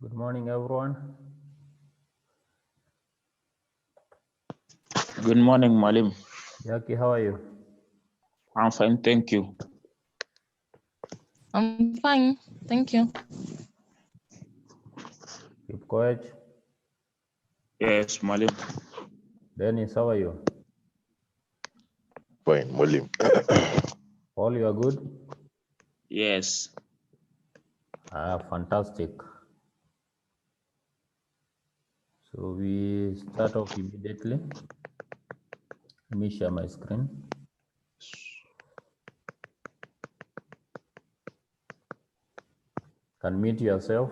Good morning, everyone. Good morning, Malim. Jackie, how are you? I'm fine, thank you. I'm fine, thank you. Keep quiet. Yes, Malim. Dennis, how are you? Fine, Malim. Paul, you are good? Yes. Fantastic. So we start off immediately. Let me share my screen. Can mute yourself.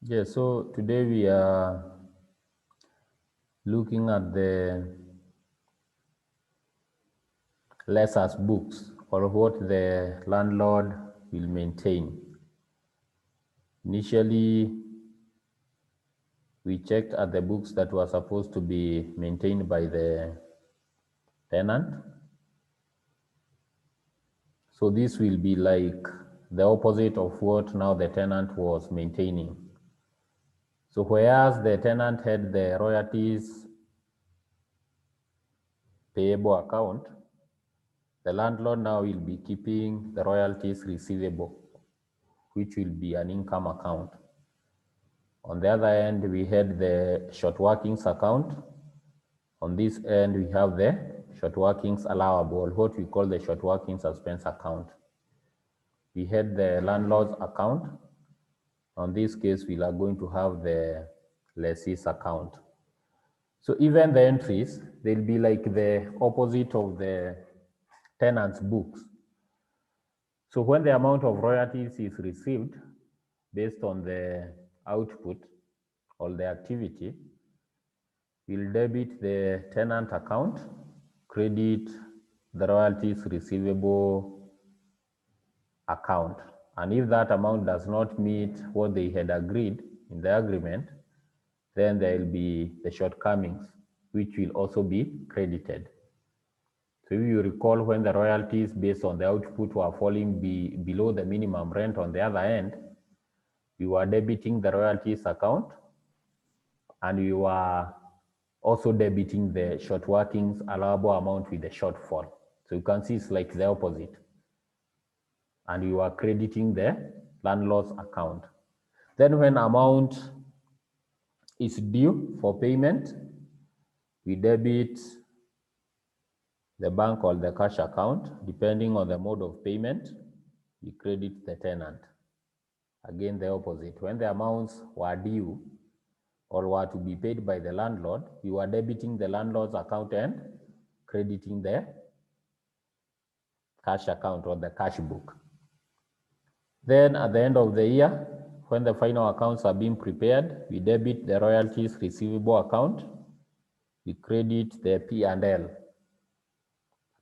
Yeah, so today we are looking at the Lessors Books, or what the landlord will maintain. Initially, we checked at the books that were supposed to be maintained by the tenant. So this will be like the opposite of what now the tenant was maintaining. So whereas the tenant had the royalties payable account, the landlord now will be keeping the royalties receivable, which will be an income account. On the other end, we had the short workings account. On this end, we have the short workings allowable, what we call the short working suspense account. We had the landlord's account. On this case, we are going to have the lessee's account. So even the entries, they'll be like the opposite of the tenant's books. So when the amount of royalties is received based on the output or the activity, we'll debit the tenant account, credit the royalties receivable account. And if that amount does not meet what they had agreed in the agreement, then there will be the shortcomings, which will also be credited. So if you recall, when the royalties based on the output were falling below the minimum rent on the other end, we were debiting the royalties account, and we were also debiting the short workings allowable amount with the shortfall. So you can see it's like the opposite. And you are crediting the landlord's account. Then when amount is due for payment, we debit the bank or the cash account. Depending on the mode of payment, we credit the tenant. Again, the opposite. When the amounts were due or were to be paid by the landlord, we were debiting the landlord's account and crediting the cash account or the cash book. Then at the end of the year, when the final accounts are being prepared, we debit the royalties receivable account, we credit the P&L,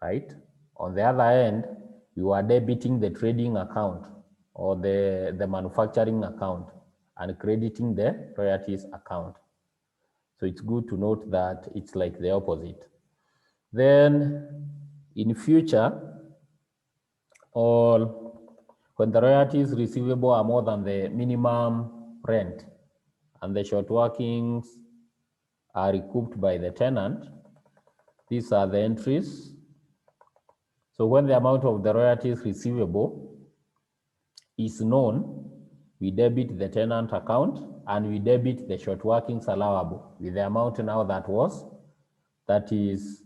right? On the other end, you are debiting the trading account or the manufacturing account and crediting the royalties account. So it's good to note that it's like the opposite. Then in future, or when the royalties receivable are more than the minimum rent and the short workings are recouped by the tenant, these are the entries. So when the amount of the royalties receivable is known, we debit the tenant account and we debit the short workings allowable with the amount now that is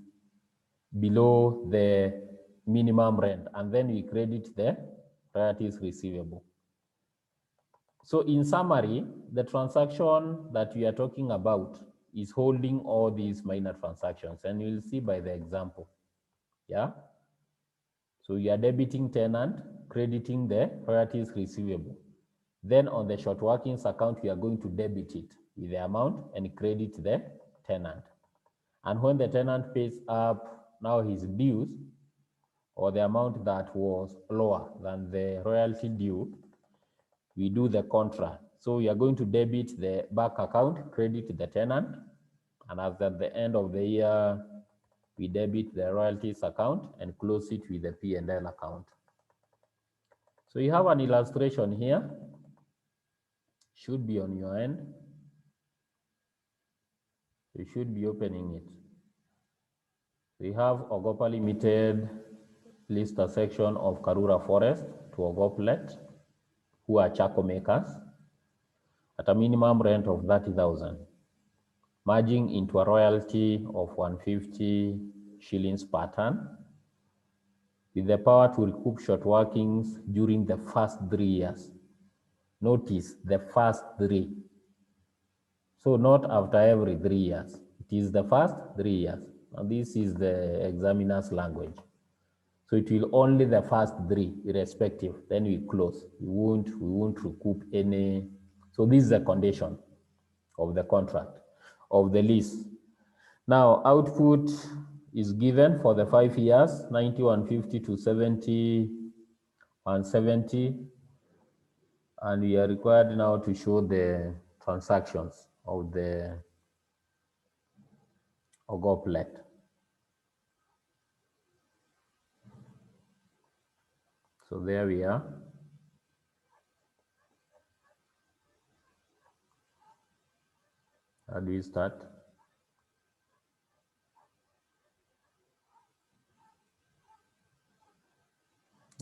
below the minimum rent, and then we credit the royalties receivable. So in summary, the transaction that we are talking about is holding all these minor transactions, and you'll see by the example. Yeah. So you are debiting tenant, crediting the royalties receivable. Then on the short workings account, we are going to debit it with the amount and credit the tenant. And when the tenant pays up now his dues, or the amount that was lower than the royalty due, we do the contra. So we are going to debit the back account, credit the tenant, and as at the end of the year, we debit the royalties account and close it with the P&L account. So you have an illustration here, should be on your end. You should be opening it. We have Ogopa Limited list a section of Karura Forest to Ogoplet, who are charcoal makers, at a minimum rent of 30,000, merging into a royalty of 150 shillings per ton, with the power to recoup short workings during the first 3 years. Notice the first 3. So not after every 3 years. It is the first 3 years. Now this is the examiner's language. So it will only the first 3 irrespective. Then we close. We won't recoup any. So this is the condition of the contract, of the lease. Now output is given for the 5 years, 90, 150 to 70, 170. And we are required now to show the transactions of the Ogoplet. So there we are. How do we start?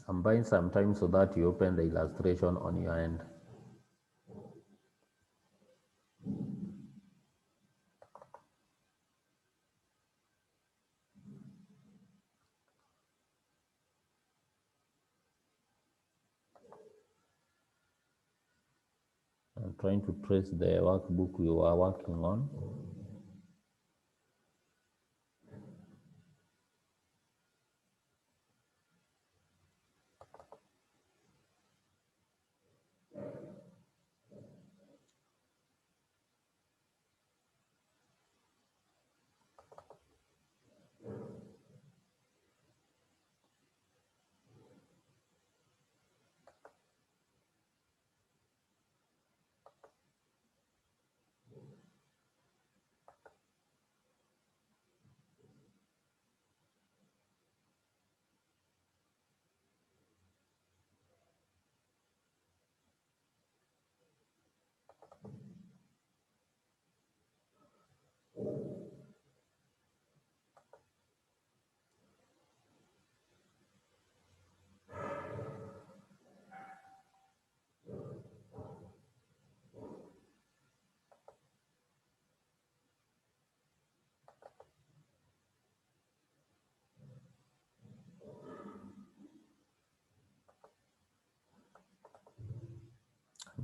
I'm buying some time so that you open the illustration on your end. I'm trying to trace the workbook we were working on.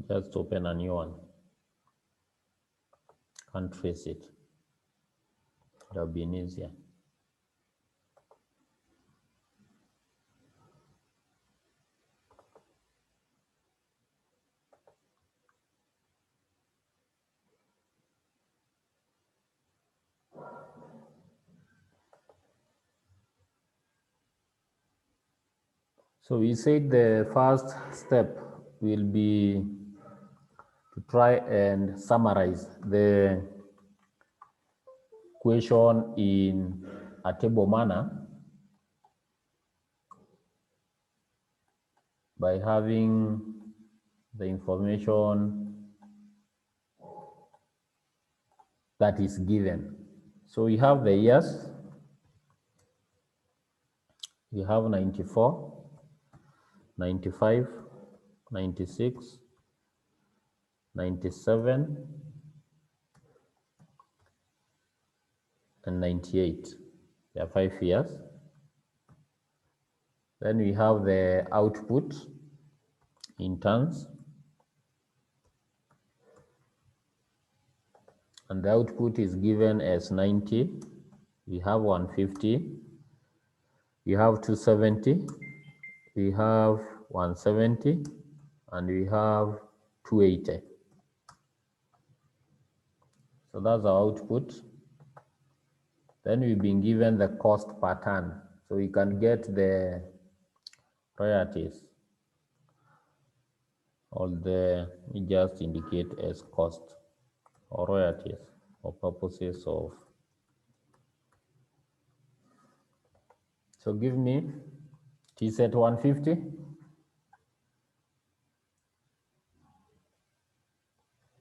Just open a new one. Can't trace it. That would be easier. So we said the first step will be to try and summarize the question in a table manner by having the information that is given. So we have the years. We have 94, 95, 96, 97, and 98. There are 5 years. Then we have the output in tons. And the output is given as 90. We have 150. We have 270. We have 170. And we have 280. So that's our output. Then we've been given the cost per ton. So we can get the royalties. All the, we just indicate as cost or royalties for purposes of So give me T set 150.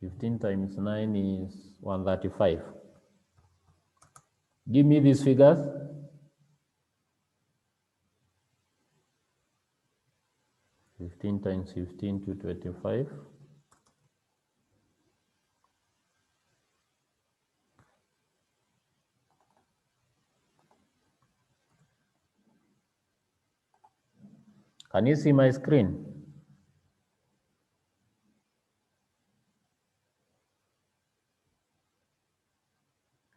15 times 9 is 135. Give me these figures. Fifteen times 15 to 25. Can you see my screen?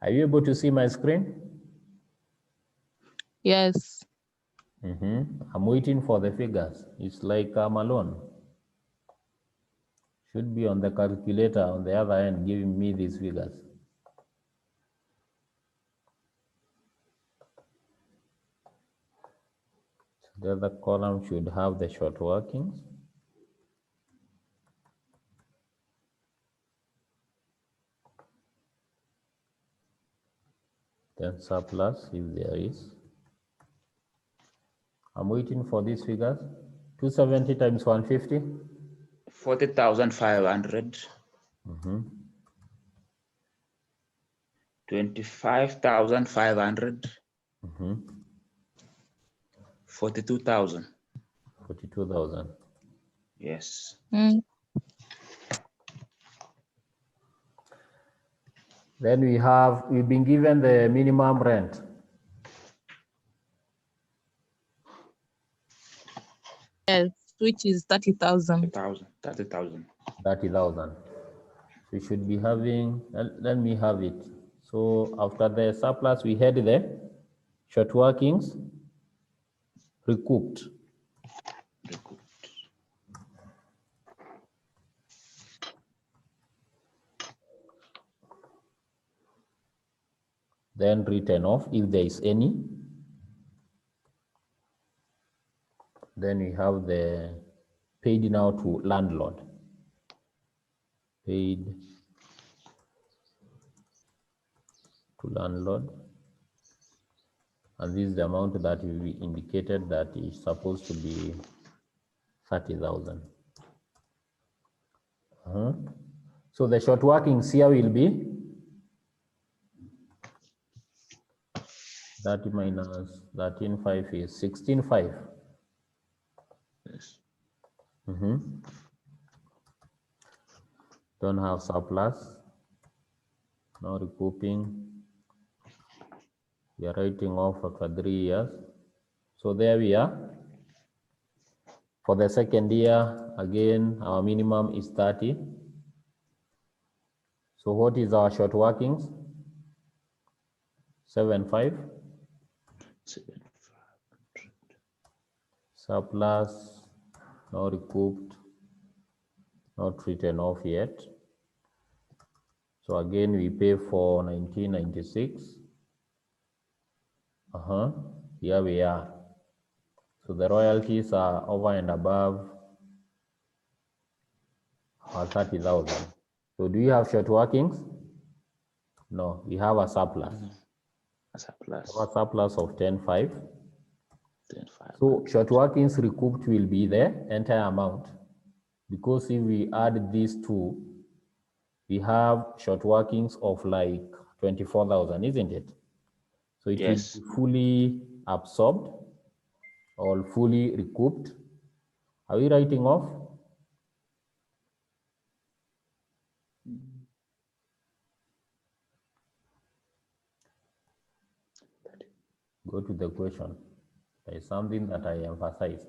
Are you able to see my screen? Yes. I'm waiting for the figures. It's like I'm alone. Should be on the calculator on the other end giving me these figures. So the other column should have the short workings. Then surplus if there is. I'm waiting for these figures. 270 times 150. 40,500. 25,500. 42,000. 42,000. Yes. Then we've been given the minimum rent. Yes, which is 30,000. 30,000. 30,000. We should be having, let me have it. So after the surplus, we had the short workings recouped. Then written off if there is any. Then we have the paid now to landlord. Paid to landlord. And this is the amount that we indicated that is supposed to be 30,000. So the short workings here will be 30 minus 13.5 is 16.5. Yes. Don't have surplus. No recouping. We are writing off after 3 years. So there we are. For the second year, again, our minimum is 30. So what is our short workings? 7.5. 7,500. Surplus, not recouped, not written off yet. So again, we pay for 1996. Here we are. So the royalties are over and above our 30,000. So do you have short workings? No, we have a surplus. A surplus. A surplus of 10.5. 10,500. So short workings recouped will be the entire amount, because if we add these two, we have short workings of like 24,000, isn't it? So it Yes. will be fully absorbed or fully recouped. Are we writing off? Go to the question. There is something that I emphasized.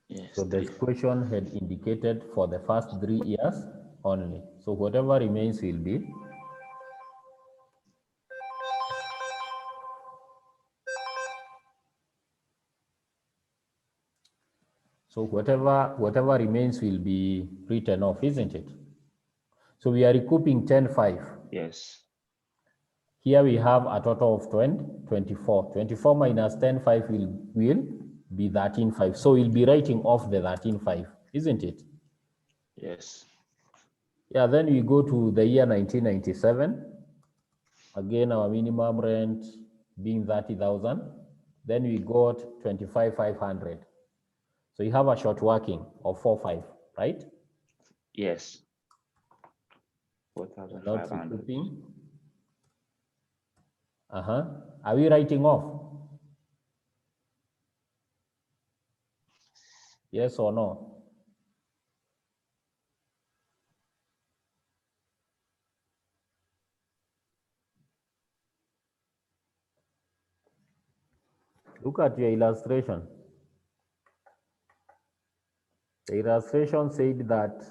Yes. So this question had indicated for the first 3 years only. So whatever remains will be whatever remains will be written off, isn't it? So we are recouping 10.5. Yes. Here we have a total of 24. 24 minus 10.5 will be 13.5. So we'll be writing off the 13.5, isn't it? Yes. Yeah, then we go to the year 1997. Again, our minimum rent being 30,000. Then we got 25,500. So you have a short working of 4,500, right? Yes. Not 4,500. recouping. Are we writing off? Yes or no? Look at your illustration. The illustration said that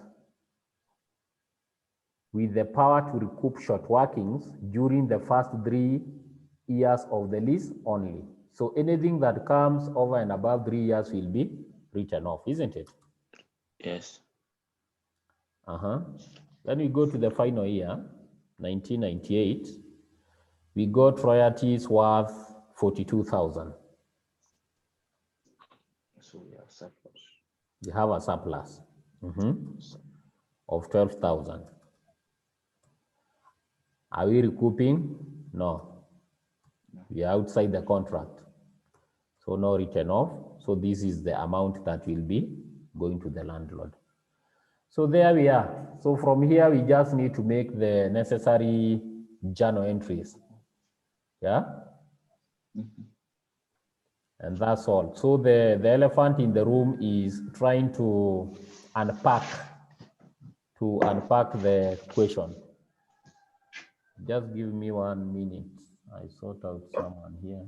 with the power to recoup short workings during the first 3 years of the lease only. So anything that comes over and above 3 years will be written off, isn't it? Yes. Then we go to the final year, 1998. We got royalties worth 42,000. So we have surplus. You have a surplus of 12,000. Are we recouping? No. We are outside the contract. So no written off. So this is the amount that will be going to the landlord. So there we are. So from here, we just need to make the necessary journal entries. Yeah? And that's all. So the elephant in the room is trying to unpack the question. Just give me 1 minute. I sort out someone here.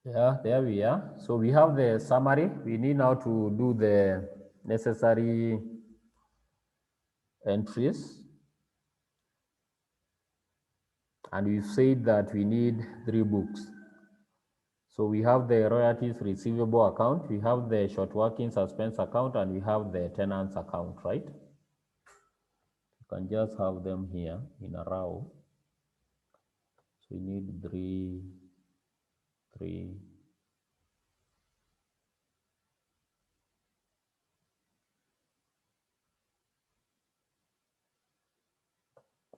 Yeah, there we are. So we have the summary. We need now to do the necessary entries. And we've said that we need 3 books. So we have the royalties receivable account, we have the short working suspense account, and we have the tenants account, right? You can just have them here in a row. So we need 3.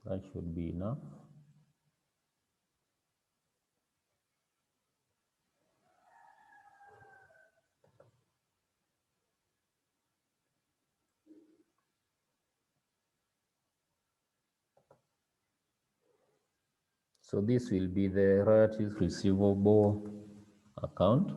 That should be enough. So this will be the royalties receivable account.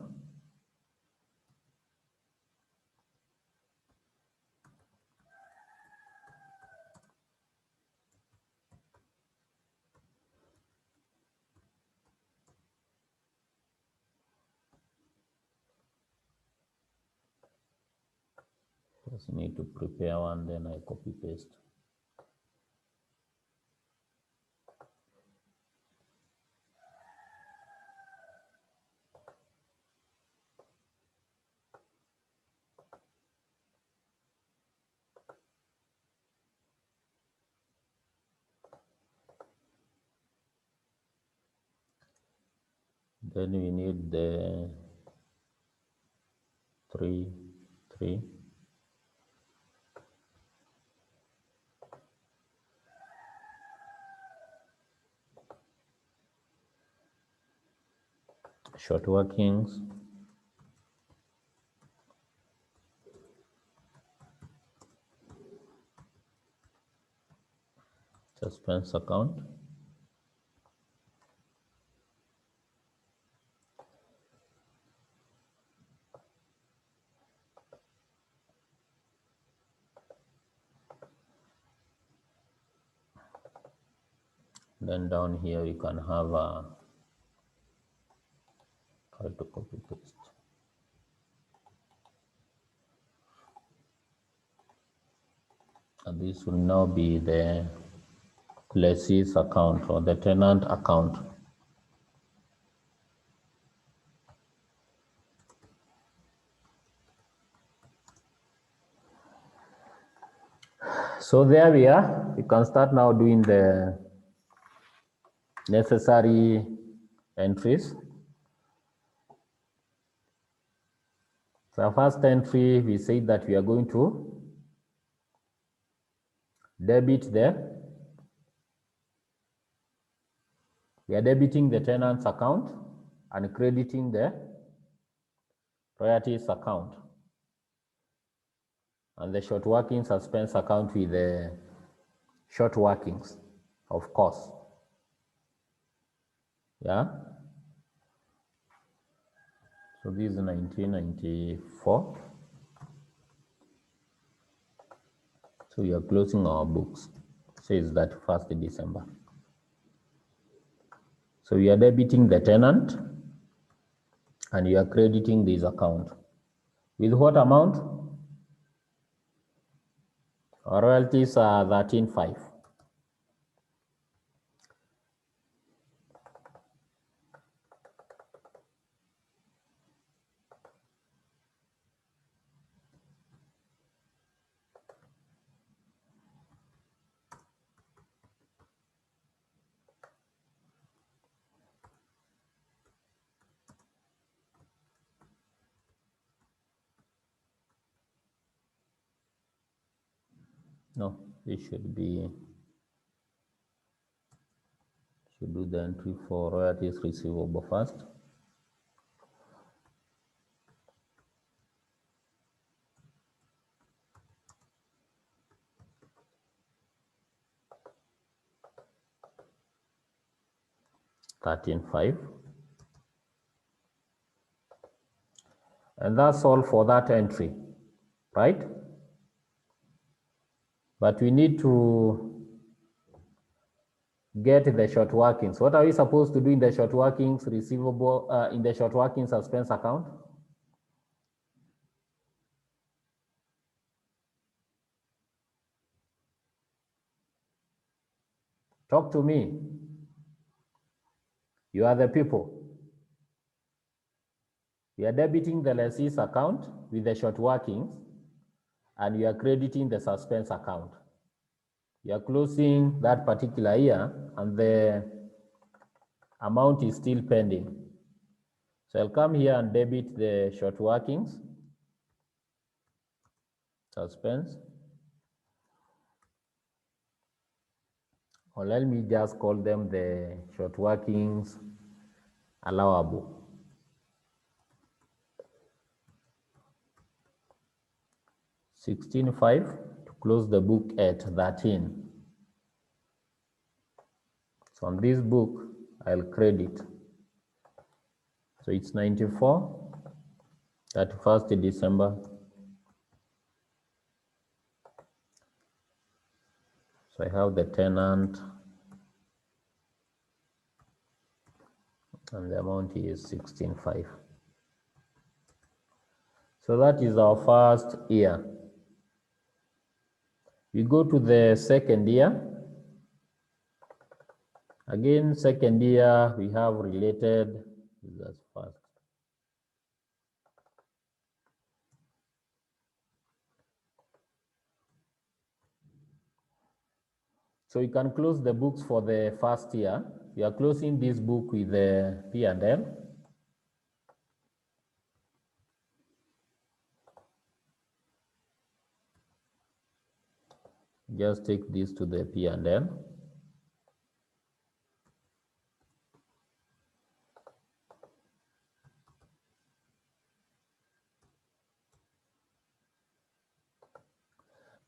Just need to prepare one, then I copy paste. Then we need the 3, 3. Short workings. Suspense account. Then down here we can have a try to copy paste. And this will now be the lessee's account or the tenant account. So there we are. We can start now doing the necessary entries. So our first entry, we said that we are going to debit we are debiting the tenant's account and crediting the royalties account and the short working suspense account with the short workings, of course. Yeah. So this is 1994. So we are closing our books. Says that 1st December. So we are debiting the tenant and you are crediting this account. With what amount? Our royalties are 13.5. No, it should do the entry for royalties receivable first. $13.5. And that's all for that entry, right? But we need to get the short workings. What are we supposed to do in the short workings receivable, in the short working suspense account? Talk to me. You are the people. We are debiting the lessee's account with the short workings and you are crediting the suspense account. You are closing that particular year and the amount is still pending. So I'll come here and debit the short workings, suspense, or let me just call them the short workings allowable. $16.5 to close the book at 13. So on this book, I'll credit. So it's 94, 31st December. So I have the tenant and the amount is 16.5. So that is our first year. We go to the second year. Again, second year, we have related, that's first. So you can close the books for the first year. We are closing this book with the P&L. Just take this to the P&L.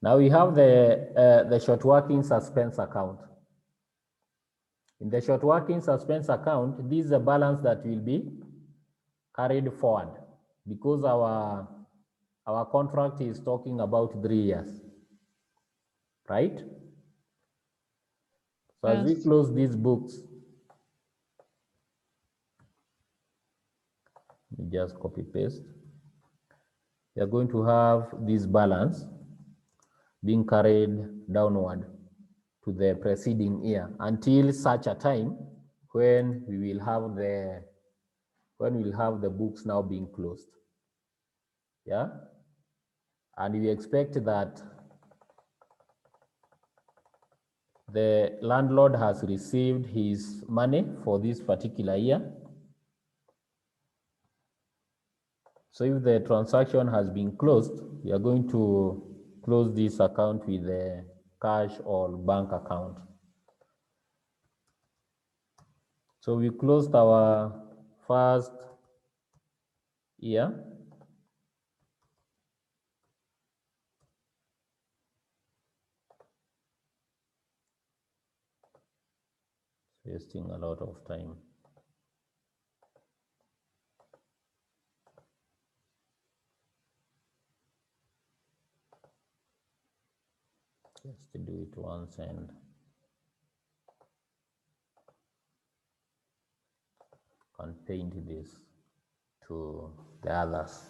Now we have the short working suspense account. In the short working suspense account, this is a balance that will be carried forward because our contract is talking about 3 years, right? So as we Yes. close these books, we just copy paste. We are going to have this balance being carried downward to the preceding year until such a time when we'll have the books now being closed. Yeah, and we expect that the landlord has received his money for this particular year. So if the transaction has been closed, we are going to close this account with a cash or bank account. So we closed our first year. Wasting a lot of time. Just to do it once and can paint this to the others.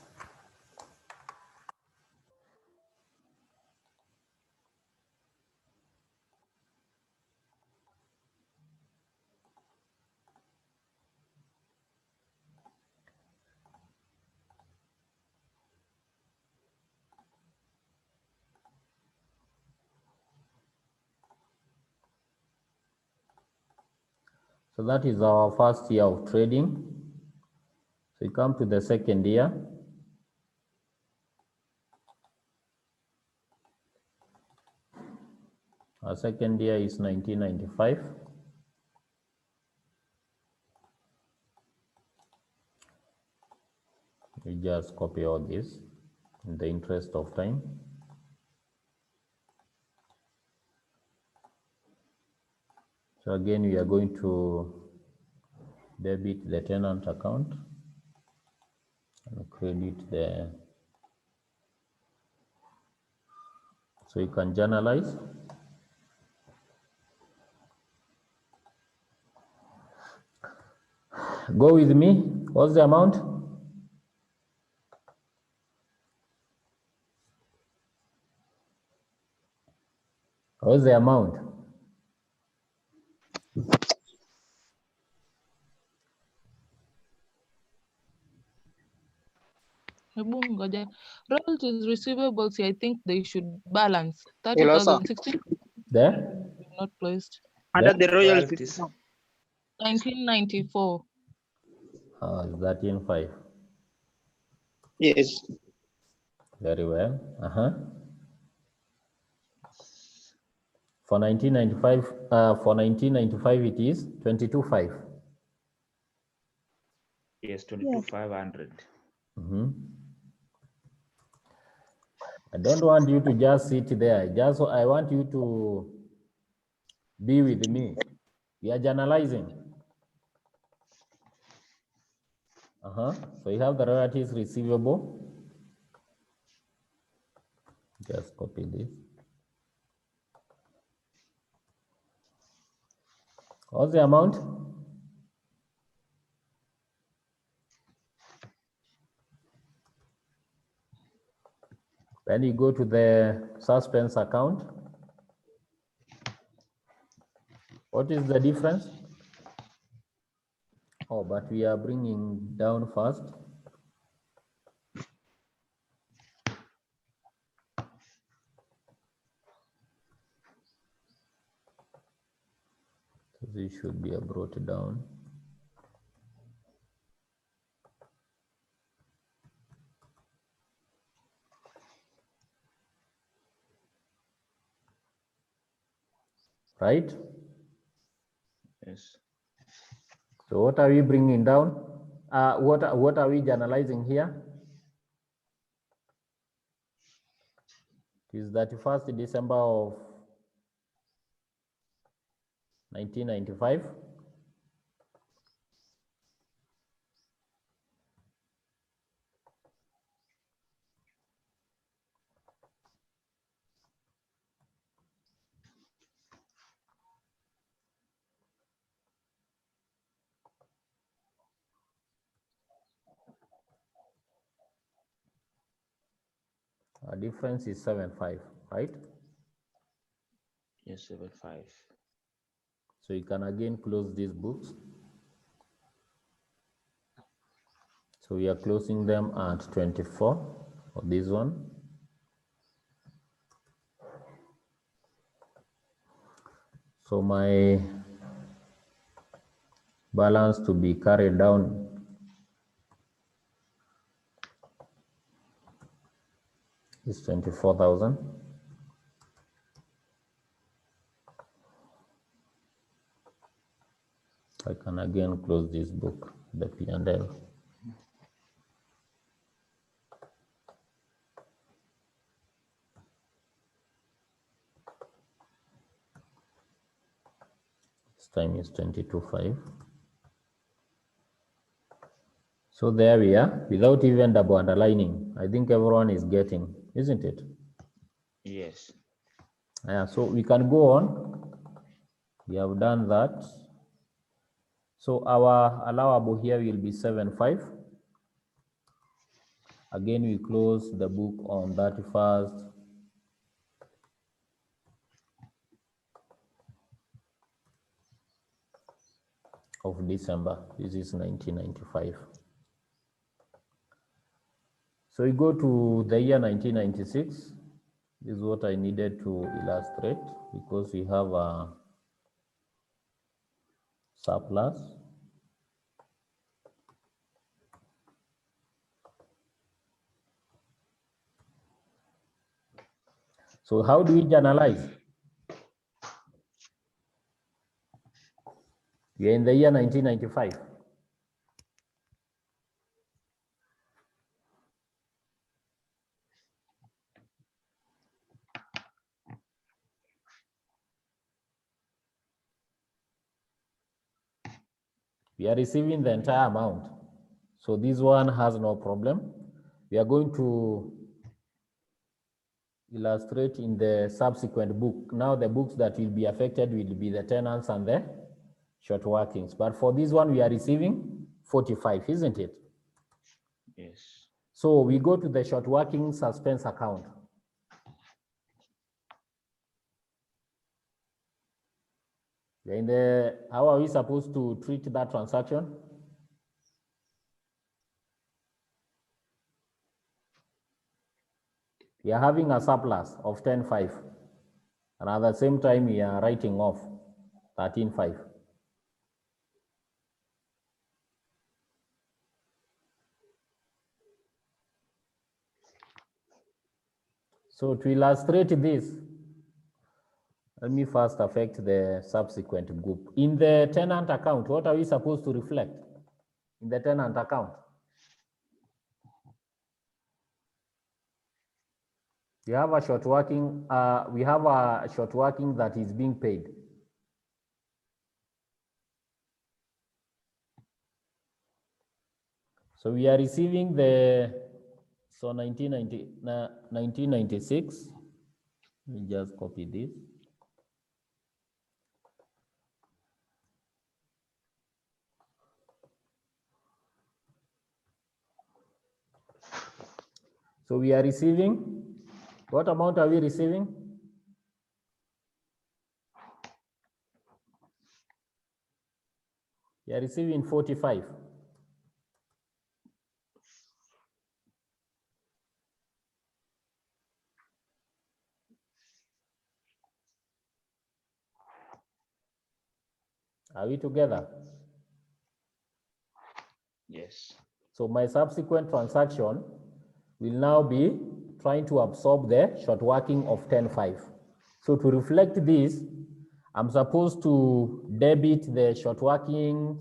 So that is our first year of trading. So we come to the second year. Our second year is 1995. We just copy all this in the interest of time. So again, we are going to debit the tenant account and credit the, so you can journalize. Go with me. What's the amount? What's the amount? Hebu ngoja. Royalties receivables, I think they should balance. Hello, sir. 30,060 There? not placed. Under There? the royalties. Royalties. 1994. Is that in 5? Yes. Very well. For 1995, it is 22.5. Yes, 22,500. I don't want you to just sit there. I want you to be with me. We are journalizing. So you have the royalties receivable. Just copy this. What's the amount? Then you go to the suspense account. What is the difference? Oh, but we are bringing down first. So this should be brought down. right? Yes. So what are we bringing down? What are we generalizing here? It is 31st December of 1995. Our difference is 7.5, right? Yes, 7.5. So you can again close these books. So we are closing them at 24 for this one. So my balance to be carried down is 24,000. I can again close this book, the P&L. This time is 22.5. So there we are, without even double underlining. I think everyone is getting, isn't it? Yes. Yeah, so we can go on. We have done that. So our allowable here will be 7.5. Again, we close the book on 31st of December. This is 1995. So we go to the year 1996. This is what I needed to illustrate because we have a surplus. So how do we generalize? We are in the year 1995. We are receiving the entire amount. So this one has no problem. We are going to illustrate in the subsequent book. Now the books that will be affected will be the tenants and the short workings. But for this one, we are receiving 45, isn't it? Yes. So we go to the short working suspense account. How are we supposed to treat that transaction? We are having a surplus of 10.5, and at the same time we are writing off 13.5. So to illustrate this, let me first affect the subsequent group. In the tenant account, what are we supposed to reflect in the tenant account? We have a short working, that is being paid. So we are receiving 1996. Let me just copy this. So we are receiving, what amount are we receiving? We are receiving 45. Are we together? Yes. So my subsequent transaction will now be trying to absorb the short working of 10.5. So to reflect this, I'm supposed to debit the short working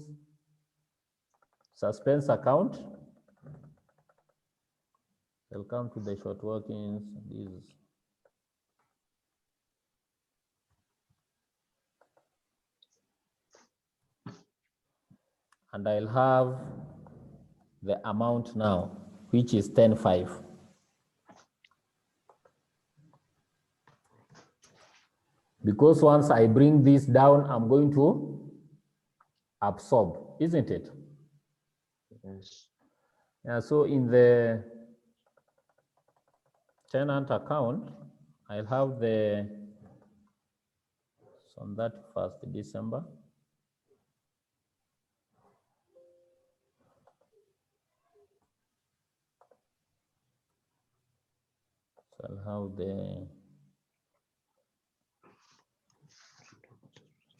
suspense account. I'll come to the short workings. And I'll have the amount now, which is 10.5. Because once I bring this down, I'm going to absorb, isn't it? Yes. Yeah, so in the tenant account, I'll have the, on that 1st December. So I'll have the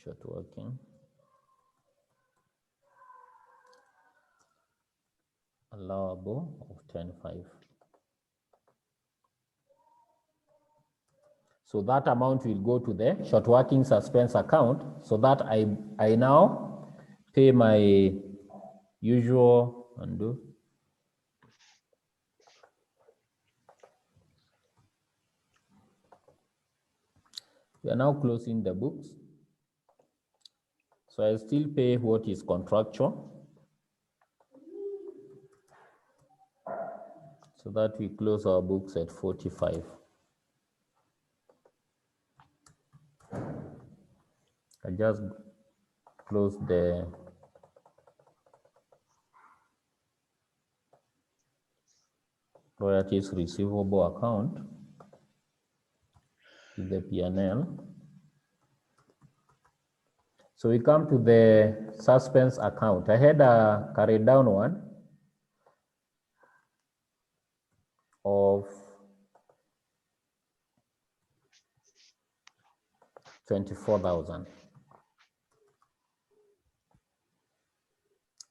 short working. Allowable of 10.5. So that amount will go to the short working suspense account so that I now pay my usual undo. We are now closing the books. So I still pay what is contractual. So that we close our books at 45. I just close the royalties receivable account with the P&L. So we come to the suspense account. I had a carried down one of 24,000,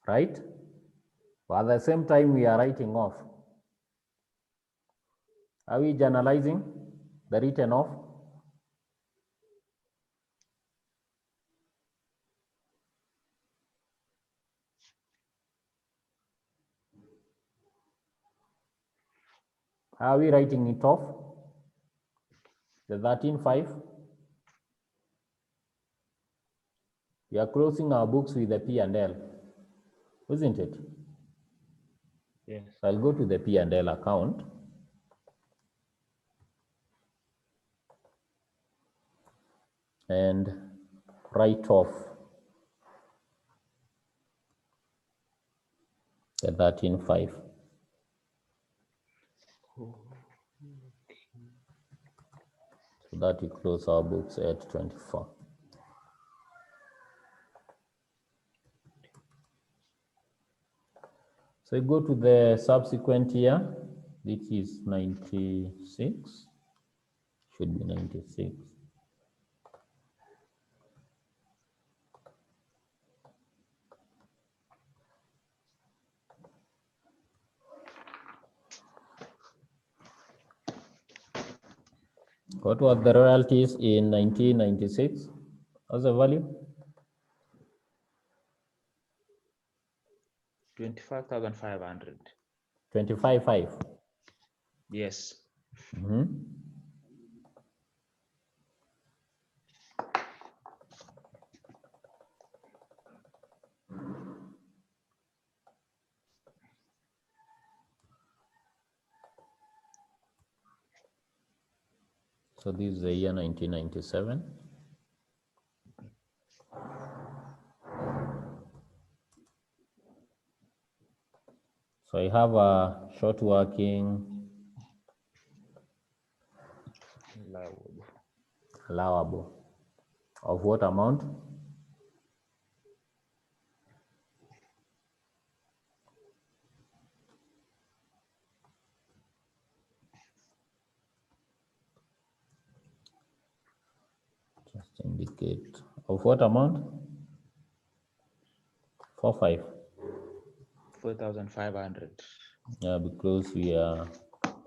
right? But at the same time, we are writing off. Are we journalizing the written off? Are we writing it off? The 13.5? We are closing our books with the P&L, isn't it? Yes. So I'll go to the P&L account. And write off the 13.5. So that we close our books at 24. So we go to the subsequent year, which is 96, should be 96. What were the royalties in 1996? What's the value? 25,500. 25.5. Yes. So this is the year 1997. So I have a short working allowable of what amount? Just indicate of what amount? 4.5. 4,500. Yeah, because we are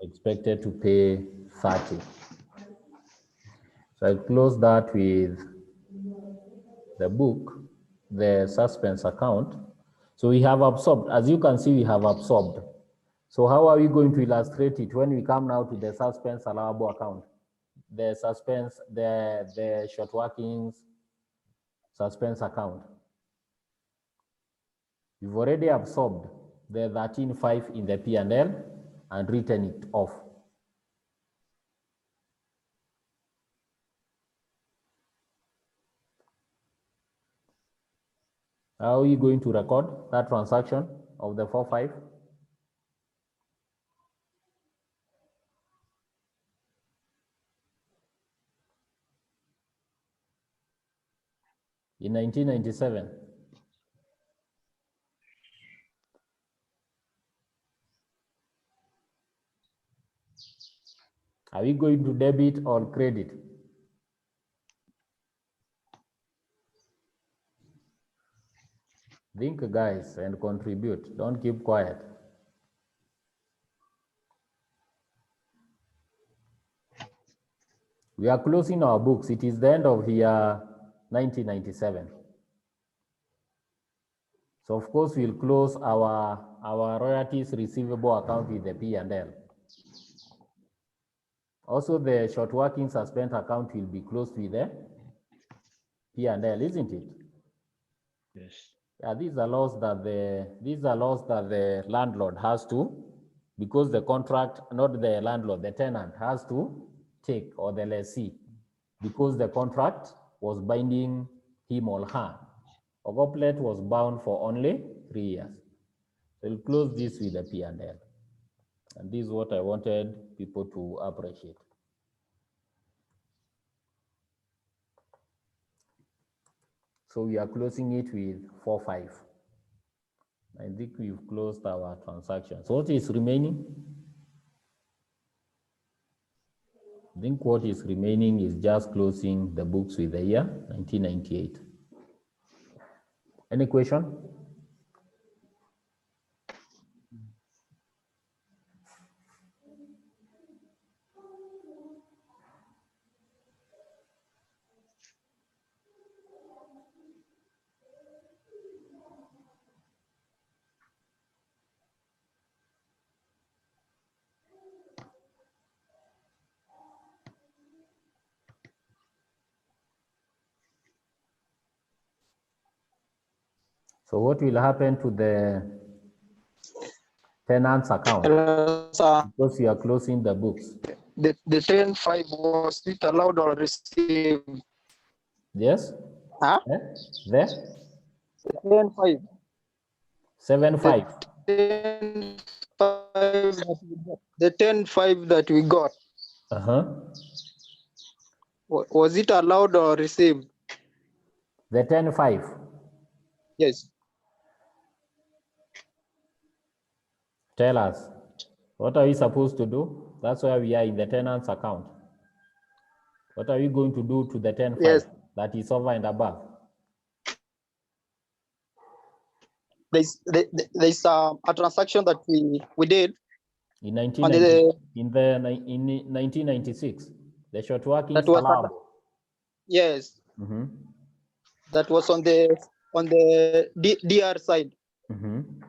expected to pay 30. So I close that with the book, the suspense account. So we have absorbed, as you can see, we have absorbed. So how are we going to illustrate it when we come now to the suspense allowable account? The suspense, the short workings suspense account. We've already absorbed the 13.5 in the P&L and written it off. How are we going to record that transaction of the 4.5? In 1997. Are we going to debit or credit? Think, guys, and contribute. Don't keep quiet. We are closing our books. It is the end of year 1997. So of course we'll close our royalties receivable account with the P&L. Also the short working suspend account will be closed with the P&L, isn't it? Yes. Yeah, these are laws that the landlord has to, because the contract, not the landlord, the tenant has to take, or the lessee, because the contract was binding him or her. Ogoplet was bound for only 3 years. So we'll close this with the P&L. And this is what I wanted people to appreciate. So we are closing it with 4.5. I think we've closed our transaction. So what is remaining? I think what is remaining is just closing the books with the year 1998. Any question? So what will happen to the tenant's account? Because you are closing the books. The 10.5 was it allowed or received? Yes? Huh? There? The 10.5. 7.5. The 10.5 that we got. Was it allowed or received? The 10.5. Yes. Tell us, what are we supposed to do? That's why we are in the tenant's account. What are we going to do to the 10.5 Yes. that is over and above? There's a transaction that we did In on 1996, the short working that was allowable. Yes. That was on the DR side. Then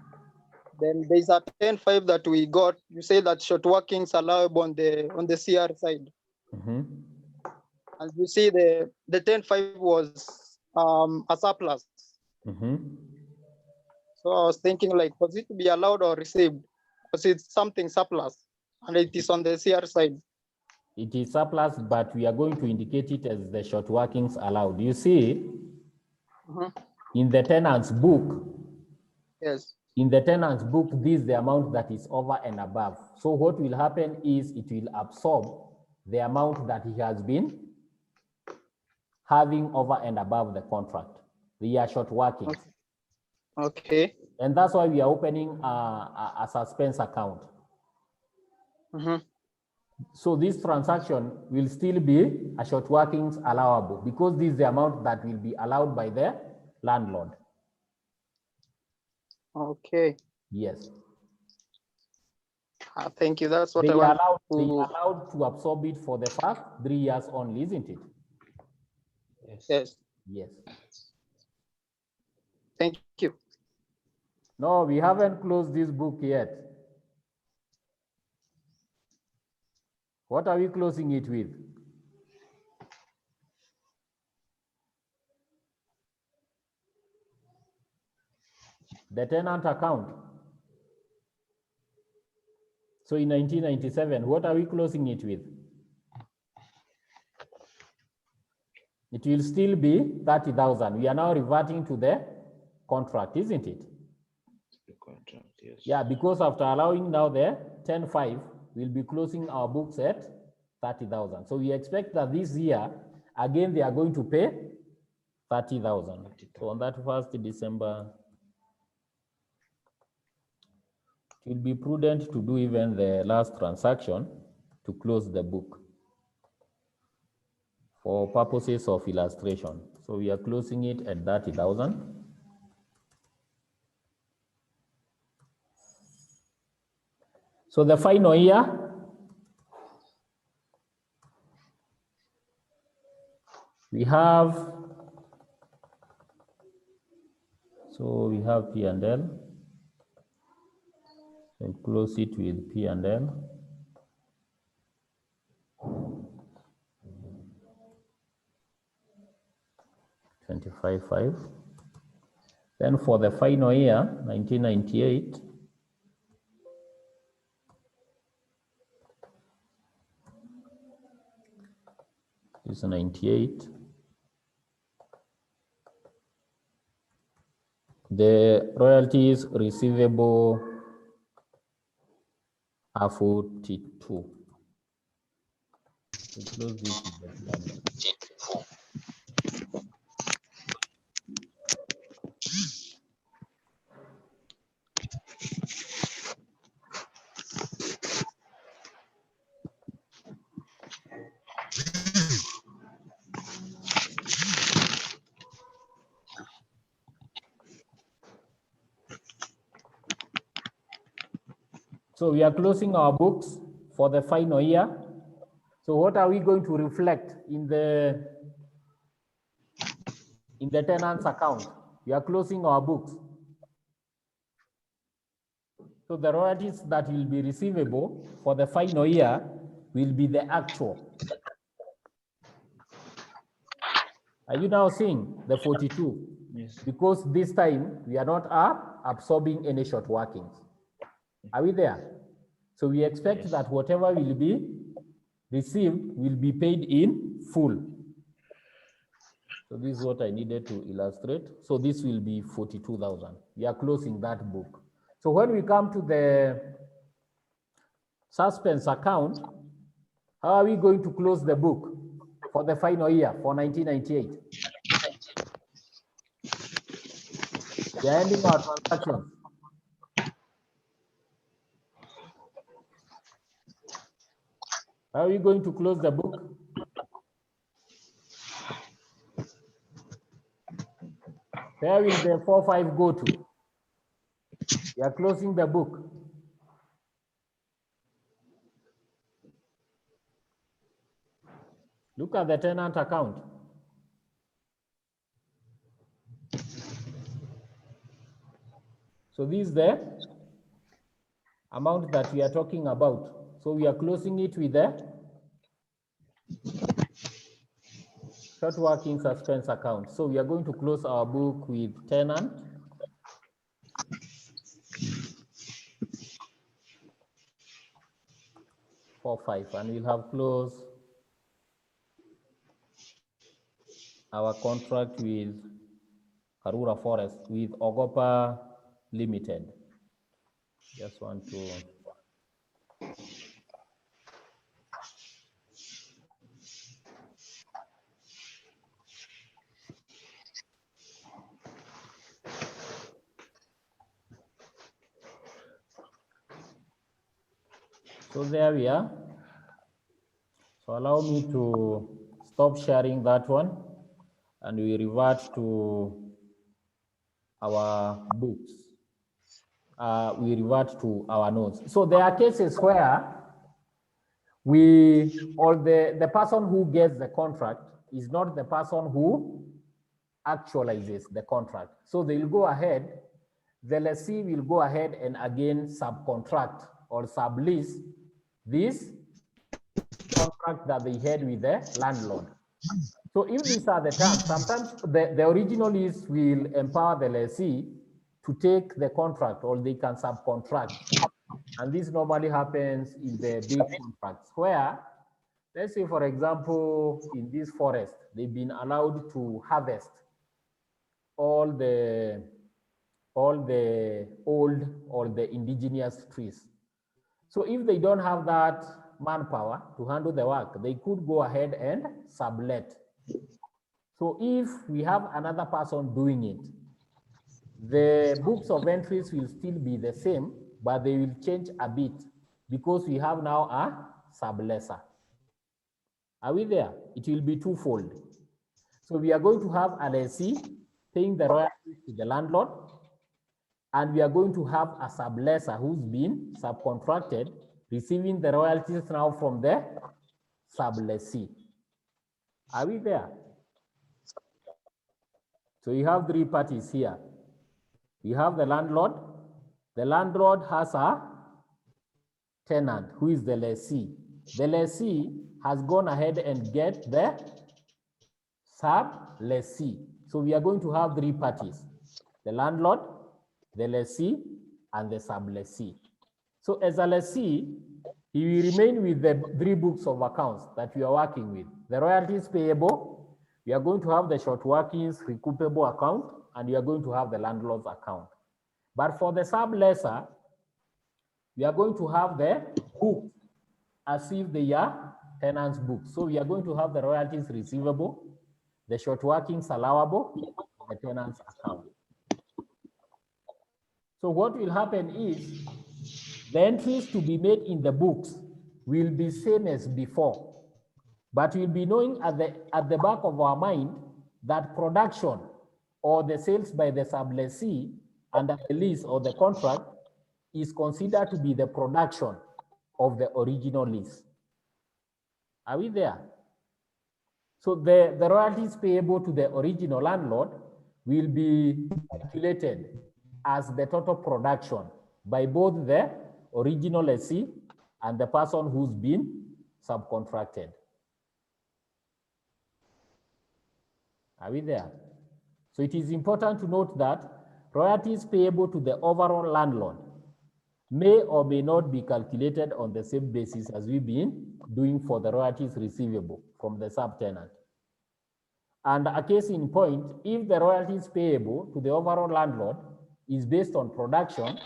there's a 10.5 that we got. You say that short workings allowable on the CR side. And you see the 10.5 was a surplus. So I was thinking, like, was it to be allowed or received? Because it's something surplus and it is on the CR side. It is surplus, but we are going to indicate it as the short workings allowed. You see, in the tenant's book, yes. In the tenant's book, this is the amount that is over and above. So what will happen is it will absorb the amount that he has been having over and above the contract. They are short workings. Okay. And that's why we are opening a suspense account. So this transaction will still be a short workings allowable, because this is the amount that will be allowed by the landlord. Okay. Yes. Thank you. That's what They I want. They are allowed to absorb it for the first 3 years only, isn't it? Yes. Yes. Yes. Thank you. No, we haven't closed this book yet. What are we closing it with? The tenant account. So in 1997, what are we closing it with? It will still be 30,000. We are now reverting to the contract, isn't it? The contract, yes. Yeah, because after allowing now the 10.5, we'll be closing our books at 30,000. So we expect that this year, again, they are going to pay 30,000. So on that 1st December, it will be prudent to do even the last transaction to close the book for purposes of illustration. So we are closing it at 30,000. So the final year, we have, so we have P&L. So close it with P&L. $25,500. Then for the final year, 1998, is 98. The royalties receivable are 42. We close this with the number. So we are closing our books for the final year. So what are we going to reflect in the tenant's account? We are closing our books. So the royalties that will be receivable for the final year will be the actual. Are you now seeing the 42? Yes. Because this time we are not absorbing any short workings. Are we there? So we expect Yes. that whatever will be received will be paid in full. So this is what I needed to illustrate. So this will be 42,000. We are closing that book. So when we come to the suspense account, how are we going to close the book for the final year for 1998? We are ending our transactions. How are we going to close the book? Where will the 4-5 go to? We are closing the book. Look at the tenant account. So this is the amount that we are talking about. So we are closing it with the short working suspense account. So we are going to close our book with tenant. For 5, and we'll have closed our contract with Karura Forest with Ogopa Limited. Just want to so there we are. So allow me to stop sharing that one and we revert to our books. We revert to our notes. So there are cases where the person who gets the contract is not the person who actualizes the contract. So they'll go ahead, the lessee will go ahead and again subcontract or sublease this contract that they had with the landlord. So if these are the terms, sometimes the original lease will empower the lessee to take the contract, or they can subcontract. And this normally happens in the big contracts where, let's say, for example, in this forest, they've been allowed to harvest all the old or the indigenous trees. So if they don't have that manpower to handle the work, they could go ahead and sublet. So if we have another person doing it, the books of entries will still be the same, but they will change a bit because we have now a sublessor. Are we there? It will be twofold. So we are going to have a lessee paying the royalties to the landlord, and we are going to have a sublessor who's been subcontracted receiving the royalties now from the sublessee. Are we there? So you have three parties here. You have the landlord. The landlord has a tenant who is the lessee. The lessee has gone ahead and get the sub-lessee. So we are going to have three parties: the landlord, the lessee, and the sub-lessee. So as a lessee, he will remain with the three books of accounts that we are working with. The royalties payable, we are going to have the short workings recoupable account, and we are going to have the landlord's account. But for the sub-lessor, we are going to have the book as if they are tenant's books. So we are going to have the royalties receivable, the short workings allowable, the tenant's account. So what will happen is the entries to be made in the books will be same as before, but we'll be knowing at the back of our mind that production or the sales by the sublessee under the lease or the contract is considered to be the production of the original lease. Are we there? So the royalties payable to the original landlord will be calculated as the total production by both the original lessee and the person who's been subcontracted. Are we there? So it is important to note that royalties payable to the overall landlord may or may not be calculated on the same basis as we've been doing for the royalties receivable from the subtenant. And a case in point, if the royalties payable to the overall landlord is based on production,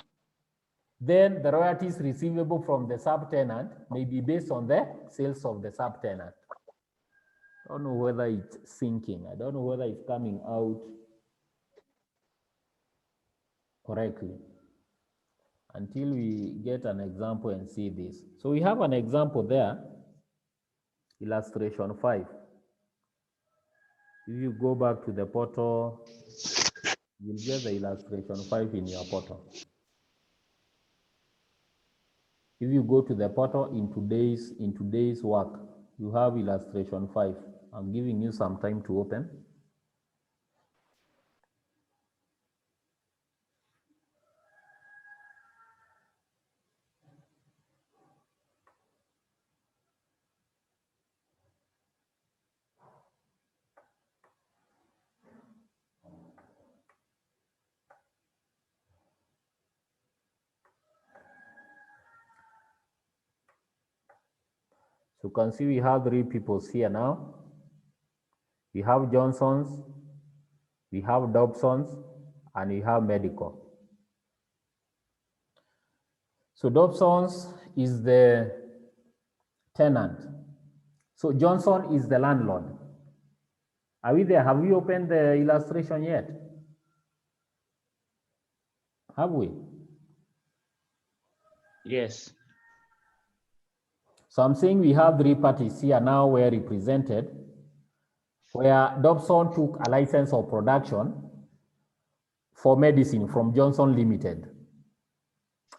then the royalties receivable from the subtenant may be based on the sales of the subtenant. I don't know whether it's sinking. I don't know whether it's coming out correctly until we get an example and see this. So we have an example there, illustration 5. If you go back to the portal, you'll get the illustration 5 in your portal. If you go to the portal in today's work, you have illustration 5. I'm giving you some time to open. So you can see we have three people here now. We have Johnson's, we have Dobson's, and we have Medical. So Dobson's is the tenant. So Johnson is the landlord. Are we there? Have we opened the illustration yet? Have we? Yes. So I'm saying we have three parties here now were represented, where Dobson took a license of production for medicine from Johnson Limited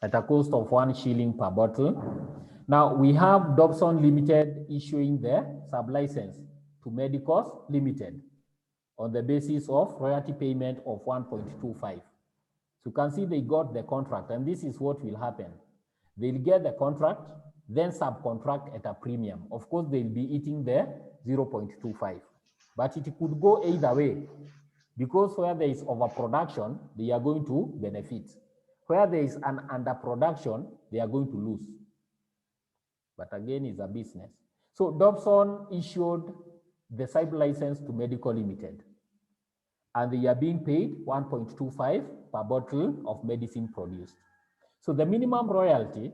at a cost of 1 shilling per bottle. Now we have Dobson Limited issuing the sub-license to Medicos Limited. on the basis of royalty payment of 1.25. So you can see they got the contract, and this is what will happen. They'll get the contract, then subcontract at a premium. Of course, they'll be eating the 0.25, but it could go either way, because where there is overproduction, they are going to benefit. Where there is an underproduction, they are going to lose. But again, it's a business. So Dobson issued the site license to Medical Limited, and they are being paid 1.25 per bottle of medicine produced. So the minimum royalty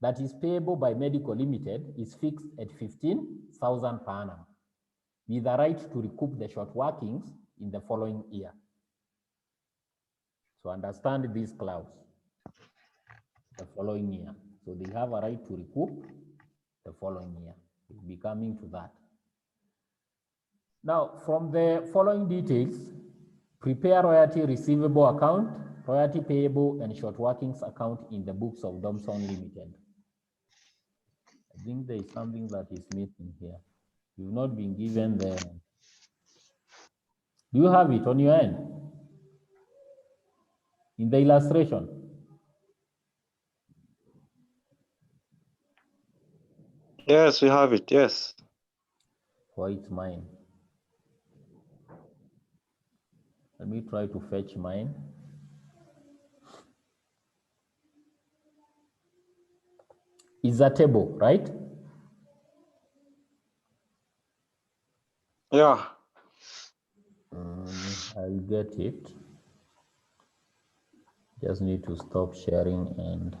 that is payable by Medical Limited is fixed at 15,000 per annum, with the right to recoup the short workings in the following year. So understand these clause, the following year. So they have a right to recoup the following year. We'll be coming to that. Now, from the following details, prepare royalty receivable account, royalty payable, and short workings account in the books of Dobson Limited. I think there is something that is missing here. You've not been given the... Do you have it on your end? In the illustration? Yes, we have it. Yes. Why it's mine? Let me try to fetch mine. It's a table, right? Yeah. I'll get it. Just need to stop sharing and...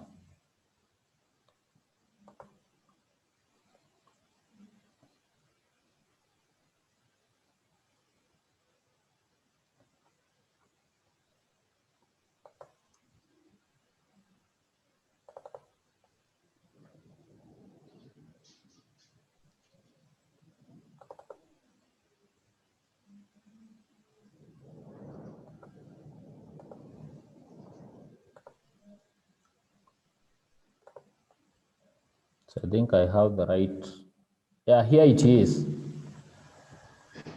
So I think I have the right. Yeah, here it is.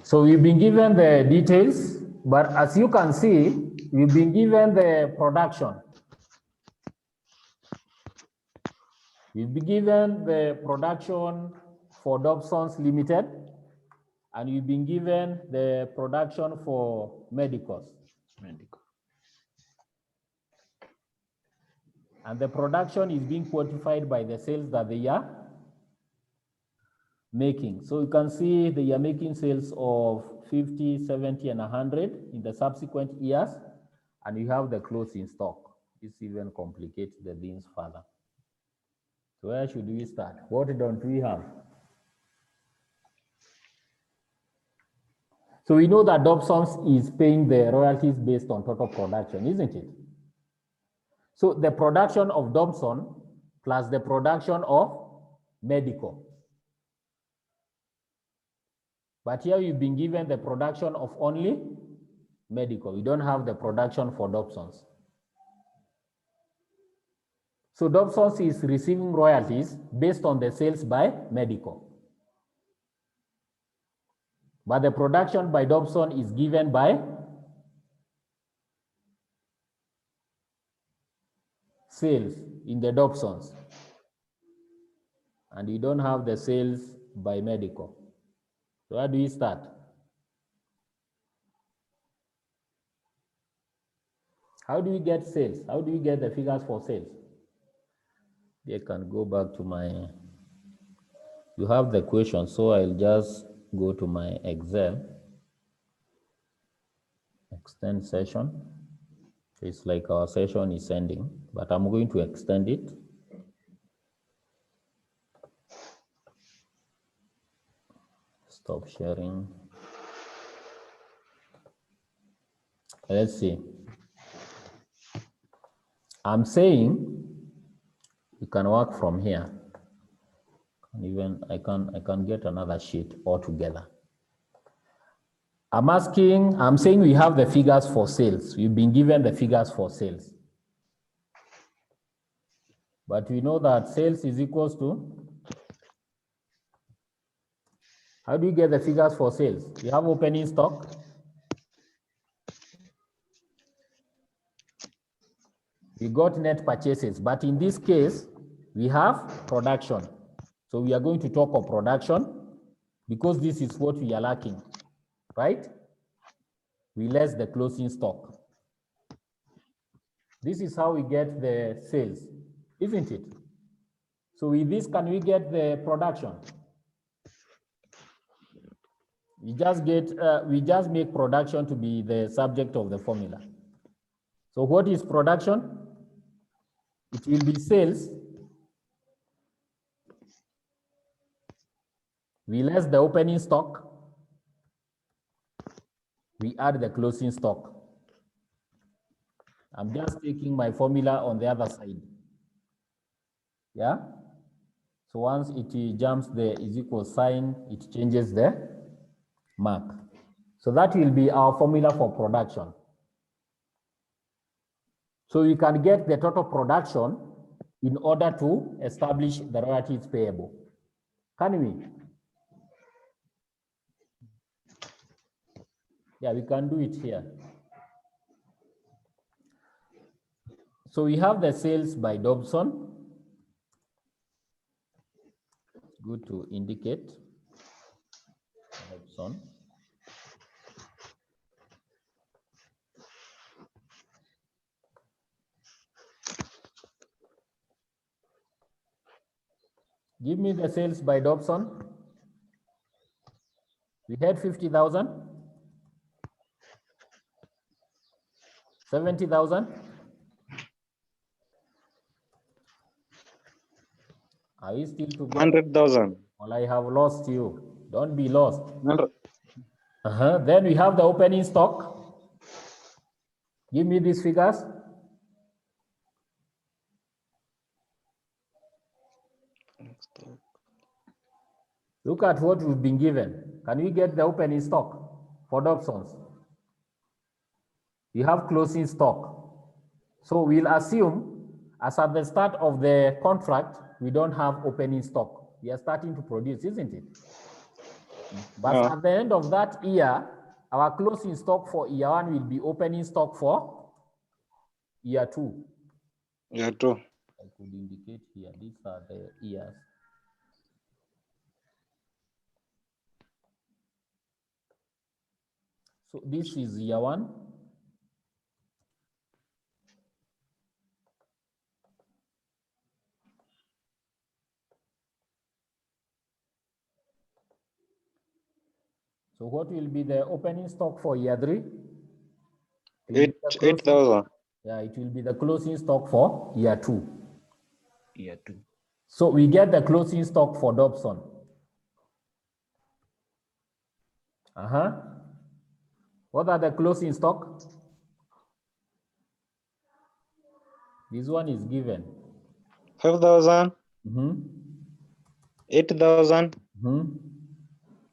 So we've been given the details, but as you can see, we've been given the production. We've been given the production for Dobson's Limited, and we've been given the production for Medicos. And the production is being quantified by the sales that they are making. So you can see they are making sales of 50, 70, and 100 in the subsequent years, and you have the clothes in stock. This even complicates the things further. So where should we start? What don't we have? So we know that Dobson's is paying the royalties based on total production, isn't it? So the production of Dobson plus the production of Medical. But here you've been given the production of only Medical. You don't have the production for Dobson's. So Dobson's is receiving royalties based on the sales by Medical. But the production by Dobson is given by sales in the Dobson's. And you don't have the sales by Medical. So how do we start? How do we get sales? How do we get the figures for sales? I can go back to my, you have the question, so I'll just go to my Excel, extend session. It's like our session is ending, but I'm going to extend it. Stop sharing. Let's see. I'm saying you can work from here. Even I can get another sheet altogether. I'm saying we have the figures for sales. We've been given the figures for sales. But we know that sales is equals to, how do you get the figures for sales? You have opening stock. We got net purchases, but in this case, we have production. So we are going to talk of production because this is what we are lacking, right? We less the closing stock. This is how we get the sales, isn't it? So with this, can we get the production? We just make production to be the subject of the formula. So what is production? It will be sales. We less the opening stock. We add the closing stock. I'm just taking my formula on the other side. Yeah? So once it jumps the is equal sign, it changes the mark. So that will be our formula for production. So you can get the total production in order to establish the royalties payable. Can we? Yeah, we can do it here. So we have the sales by Dobson. Good to indicate Dobson. Give me the sales by Dobson. We had 50,000, 70,000. Are we still together? 100,000. Well, I have lost you. Don't be lost. 100. Then we have the opening stock. Give me these figures. Look at what we've been given. Can we get the opening stock for Dobson's? We have closing stock. So we'll assume as at the start of the contract, we don't have opening stock. We are starting to produce, isn't it? But at the end of that year, our closing stock for year one will be opening stock for year two. Year two. I could indicate here, these are the years. So this is year one. So what will be the opening stock for year three? 8,000. Yeah, it will be the closing stock for year two. Year two. So we get the closing stock for Dobson. What are the closing stock? This one is given. 5,000. 8,000.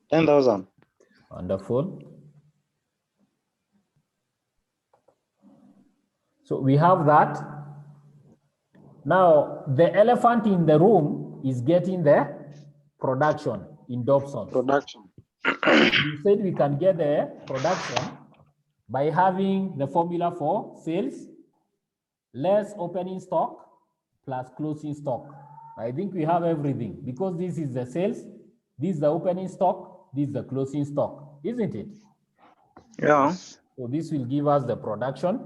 10,000. Wonderful. So we have that. Now, the elephant in the room is getting the production in Dobson. Production. You said we can get the production by having the formula for sales, less opening stock, plus closing stock. I think we have everything because this is the sales, this is the opening stock, this is the closing stock, isn't it? Yeah. So this will give us the production.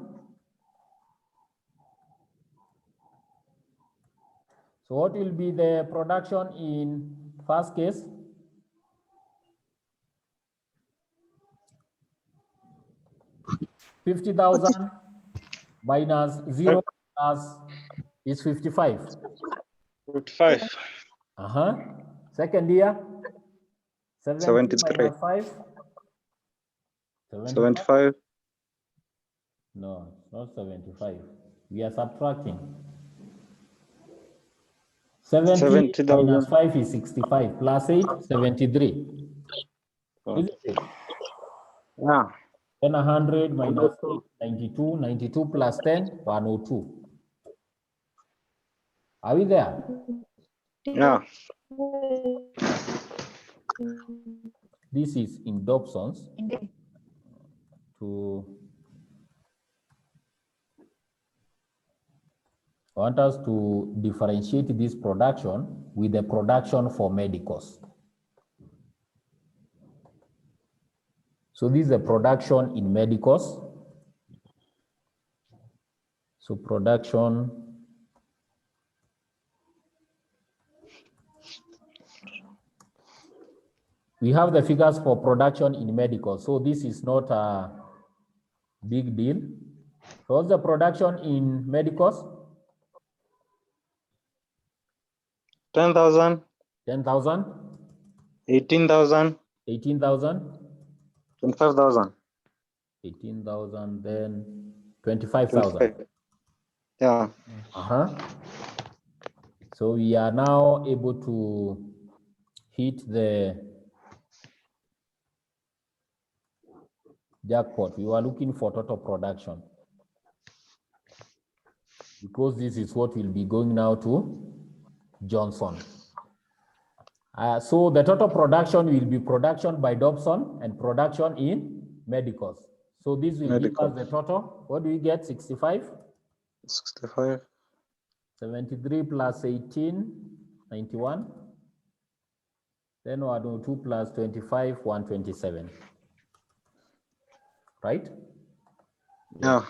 So what will be the production in first case? $50,000 minus 0 plus is 55. 55. Second year, 70 73. minus 5. 75. No, not 75. We are subtracting. 70 70,000. minus 5 is 65. Plus 8, 73. Isn't it? Yeah. Then 100 minus 8, 92. 92 plus 10, 102. Are we there? Yeah. This is in Dobson's to I want us to differentiate this production with the production for medicals. So this is a production in medicals. So production we have the figures for production in medical. So this is not a big deal. So what's the production in medicals? 10,000. 10,000? 18,000. 18,000? 25,000. 18,000, then 25,000. Yeah. So we are now able to hit the jackpot. We were looking for total production because this is what will be going now to Johnson. So the total production will be production by Dobson and production in medicals. So this will give us the total. What do we get? 65? 65. 73 plus 18, 91. Then 102 plus 25, 127. Right? Yeah.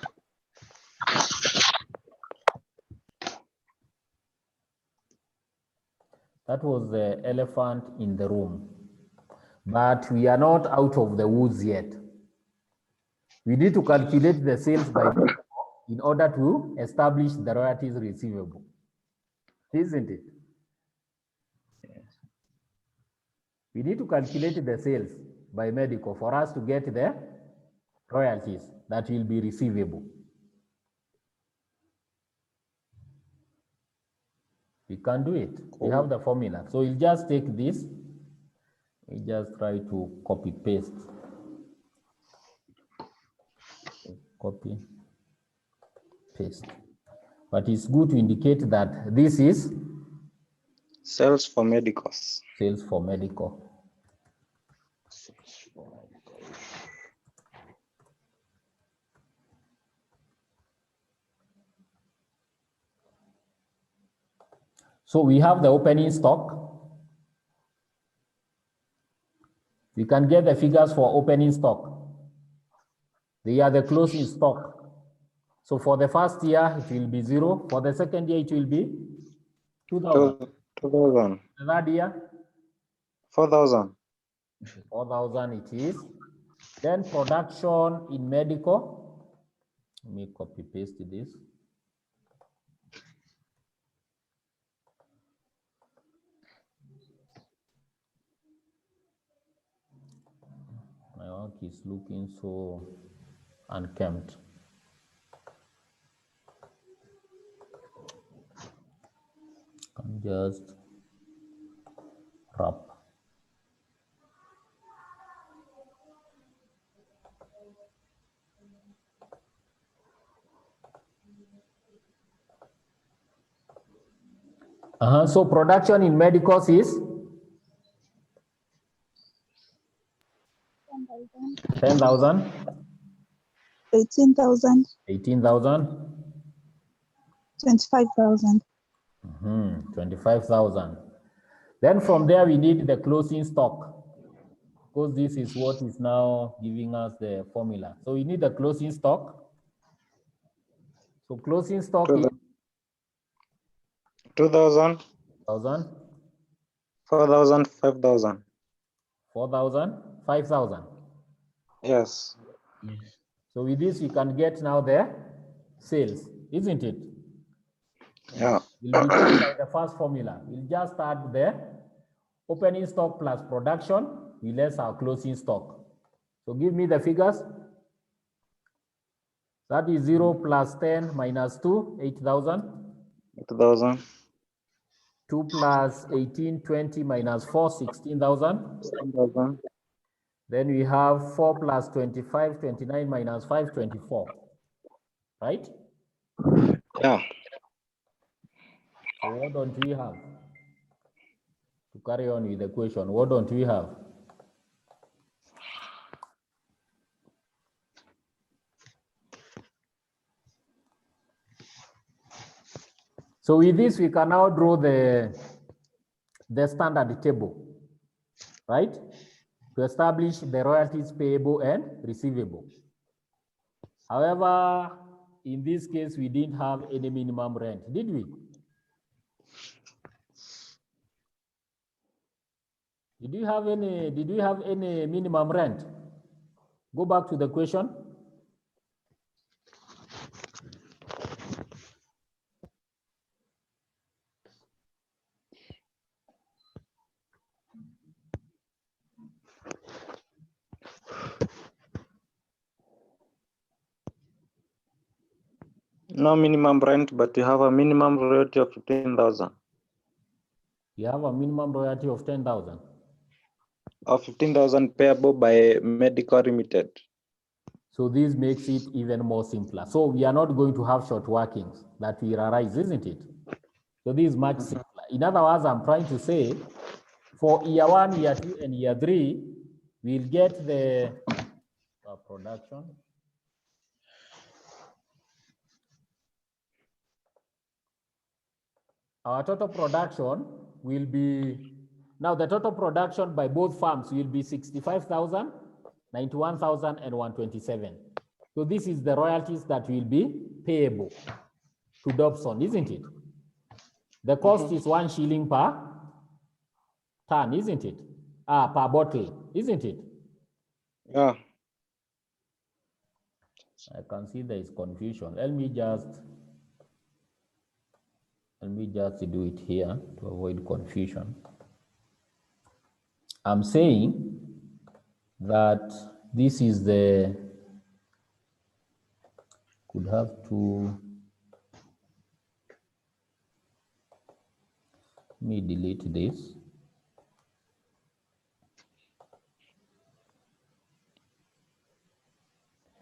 That was the elephant in the room. But we are not out of the woods yet. We need to calculate the sales by in order to establish the royalties receivable. Isn't it? Yes. We need to calculate the sales by medical for us to get the royalties that will be receivable. We can do it. We have the formula. So we'll just take this. We just try to copy paste. Copy, paste. But it's good to indicate that this is Sales for medicals. sales for medical. So we have the opening stock. We can get the figures for opening stock. They are the closing stock. So for the first year, it will be 0. For the second year, it will be 2,000. 2,000. The third year, 4,000. 4,000 it is. Then production in medical. Let me copy paste this. My work is looking so unkempt. Can just wrap. So production in medicals is 10,000, 18,000, 18,000, 25,000. 25,000. Then from there, we need the closing stock because this is what is now giving us the formula. So we need the closing stock. So closing stock is 2,000. 1,000, 4,000. 5,000. 4,000, 5,000. Yes. Yes. So with this, we can get now the sales, isn't it? Yeah. We'll be done by the first formula. We'll just start the opening stock plus production, we less our closing stock. So give me the figures. That is 0 plus 10 minus 2, 8,000. 8,000. 2 plus 18, 20 minus 4, 16,000. 16,000. Then we have 4 plus 25, 29 minus 5, 24. Right? Yeah. So what don't we have? To carry on with the question, what don't we have? So with this, we can now draw the standard table, right? To establish the royalties payable and receivable. However, in this case, we didn't have any minimum rent, did we? Did we have any minimum rent? Go back to the question. No minimum rent, but you have a minimum royalty of 15,000. You have a minimum royalty of 10,000. Or 15,000 payable by medical limited. So this makes it even more simpler. So we are not going to have short workings that will arise, isn't it? So this is much simpler. In other words, I'm trying to say for year 1, year 2, and year 3, we'll get the production. Our total production will be, now the total production by both farms will be 65,000, 91,000, and 127. So this is the royalties that will be payable to Dobson, isn't it? The cost is 1 shilling per ton, isn't it? Per bottle, isn't it? Yeah. I can see there is confusion. Let me just do it here to avoid confusion. I'm saying that this is the, could have to, let me delete this.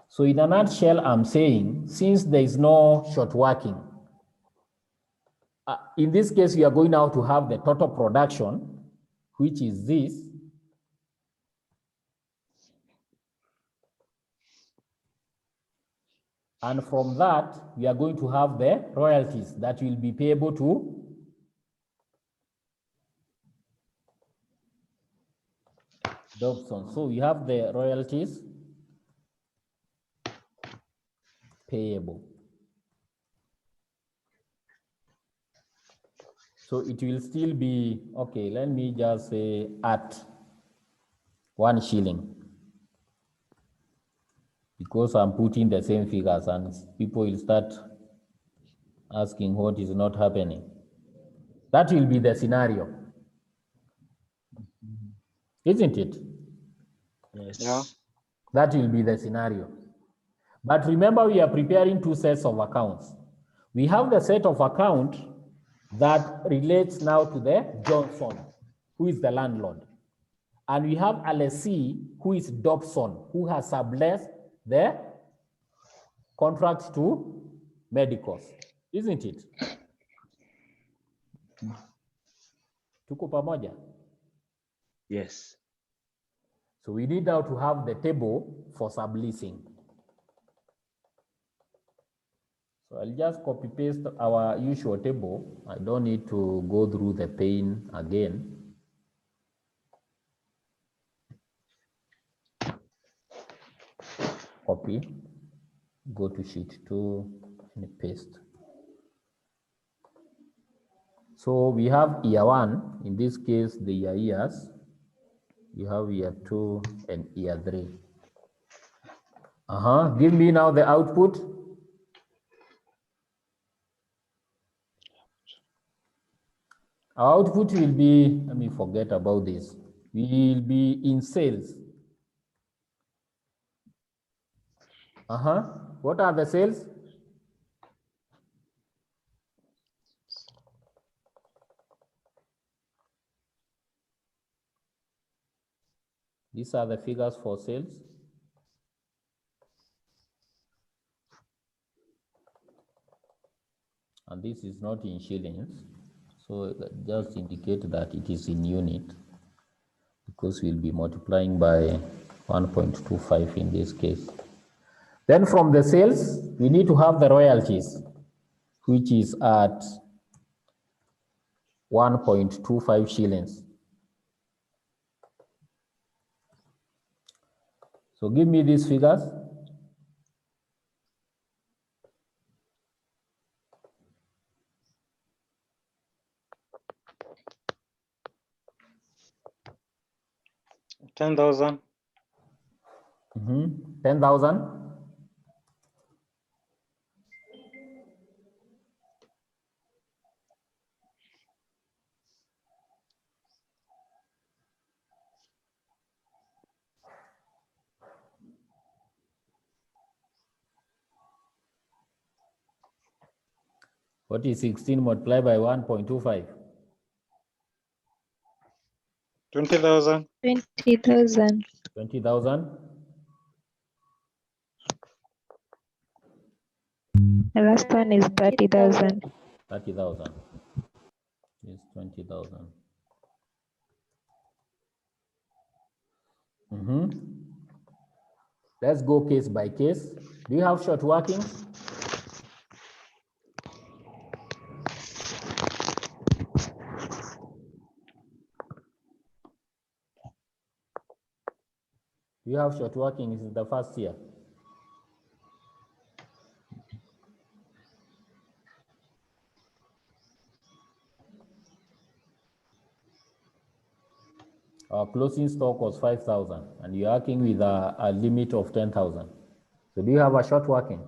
So in a nutshell, I'm saying, since there is no short working, in this case, we are going now to have the total production, which is this. And from that, we are going to have the royalties that will be payable to Dobson. So we have the royalties payable. So it will still be, okay, let me just say at 1 shilling. Because I'm putting the same figures and people will start asking what is not happening. That will be the scenario. Isn't it? Yes. Yeah. That will be the scenario. But remember, we are preparing 2 sets of accounts. We have the set of account that relates now to the Johnson, who is the landlord. And we have a lessee, who is Dobson, who has sublet the contract to Medicos, isn't it? Tuko pamoja? Yes. So we need now to have the table for subleasing. So I'll just copy paste our usual table. I don't need to go through the pain again. Copy, go to sheet 2 and paste. So we have year 1, in this case, the years. You have year 2 and year 3. Give me now the output. Our output will be, let me forget about this. We will be in sales. What are the sales? These are the figures for sales. And this is not in shillings. So just indicate that it is in unit, because we'll be multiplying by 1.25 in this case. Then from the sales, we need to have the royalties, which is at 1.25 shillings. So give me these figures. $10,000. 10,000. What is 16 multiplied by 1.25? 20,000. 20,000. 20,000. The last one is 30,000. 30,000 is 20,000. Let's go case by case. Do you have short workings? Do you have short workings in the first year? Our closing stock was 5,000 and you're working with a limit of 10,000. So do you have a short working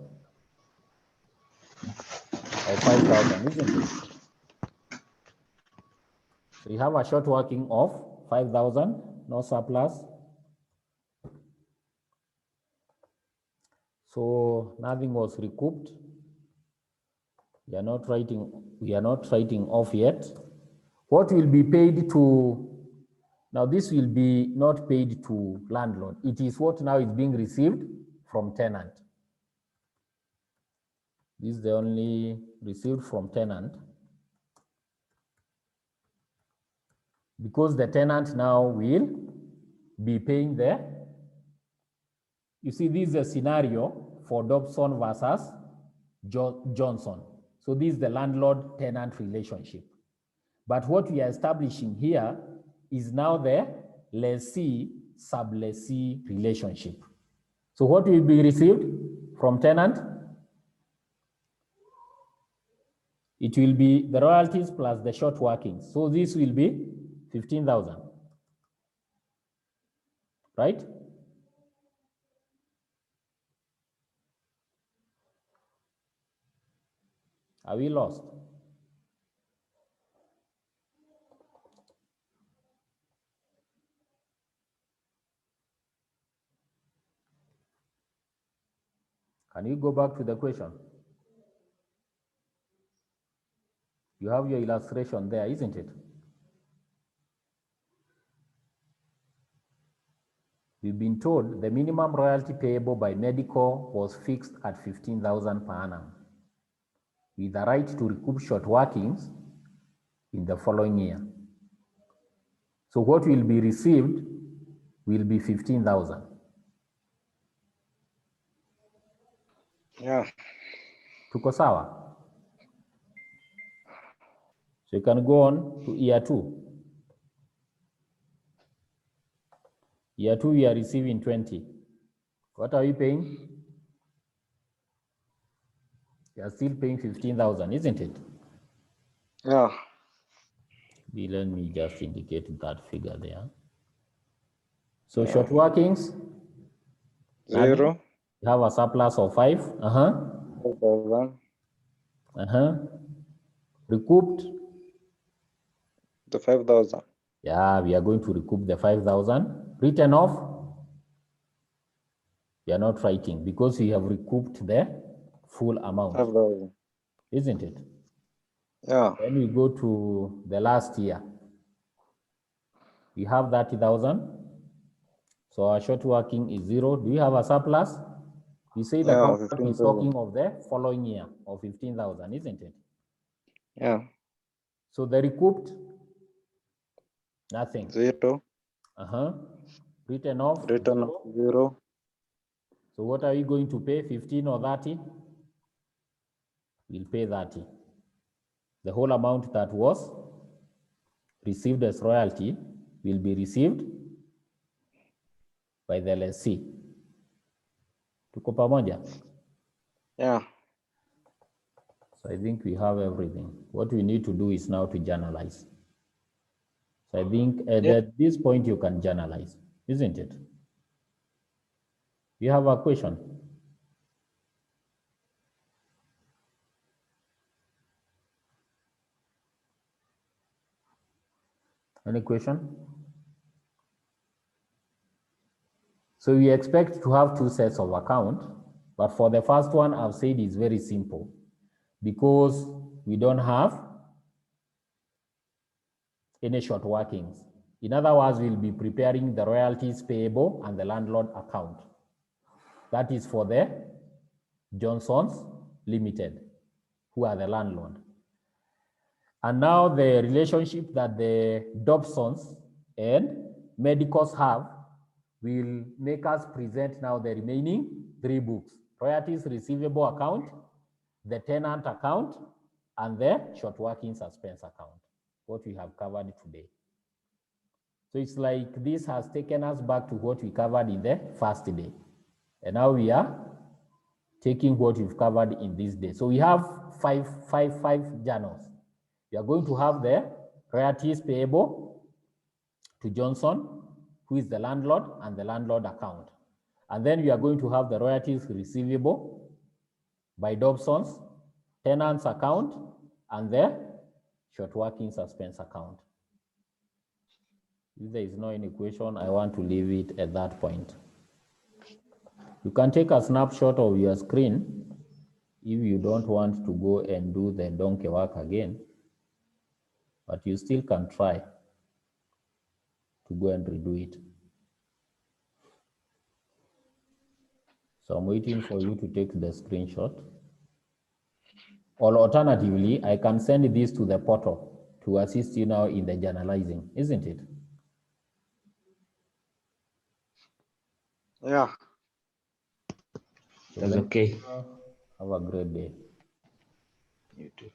of 5,000, isn't it? So you have a short working of 5,000, no surplus. So nothing was recouped. We are not writing off yet. What will be paid to, now this will be not paid to landlord. It is what now is being received from tenant. This is the only received from tenant. Because the tenant now will be paying the, you see, this is a scenario for Dobson versus Johnson. So this is the landlord-tenant relationship. But what we are establishing here is now the lessee-sublessee relationship. So what will be received from tenant? It will be the royalties plus the short workings. So this will be 15,000, right? Are we lost? Can you go back to the question? You have your illustration there, isn't it? We've been told the minimum royalty payable by medical was fixed at 15,000 per annum, with the right to recoup short workings in the following year. So what will be received will be 15,000. Yeah. Tuko sawa? So you can go on to year 2. Year 2, we are receiving 20. What are we paying? You are still paying 15,000, isn't it? Yeah. Let me just indicate that figure there. So short workings? 0. You have a surplus of 5. 5,000. Recouped? The 5,000. Yeah, we are going to recoup the 5,000. Written off? We are not writing because we have recouped the full amount. 5,000. Isn't it? Yeah. Then we go to the last year. We have 30,000. So our short working is 0. Do you have a surplus? We say the contract is talking of the following year of 15,000, isn't it? Yeah. So the recouped, nothing. 0. Written off, Return of 0. So what are we going to pay, 15 or 30? We'll pay 30. The whole amount that was received as royalty will be received by the lessee. Tuko pamoja? Yeah. So I think we have everything. What we need to do is now to journalize. So I think at this point you can journalize, isn't it? You have a question? Any question? So we expect to have two sets of account, but for the first one, I've said it's very simple because we don't have any short workings. In other words, we'll be preparing the royalties payable and the landlord account. That is for the Johnsons Limited, who are the landlord. And now the relationship that the Dobsons and Medicals have will make us present now the remaining three books: royalties receivable account, the tenant account, and the short working suspense account, what we have covered today. So it's like this has taken us back to what we covered in the first day. And now we are taking what we've covered in this day. So we have five journals. We are going to have the royalties payable to Johnson, who is the landlord, and the landlord account. And then we are going to have the royalties receivable by Dobson's, tenants account, and the short working suspense account. If there is no any question, I want to leave it at that point. You can take a snapshot of your screen if you don't want to go and do the donkey work again, but you still can try to go and redo it. So I'm waiting for you to take the screenshot. Or alternatively, I can send this to the portal to assist you now in the journalizing, isn't it? Yeah. That's okay. Have a great day. You too.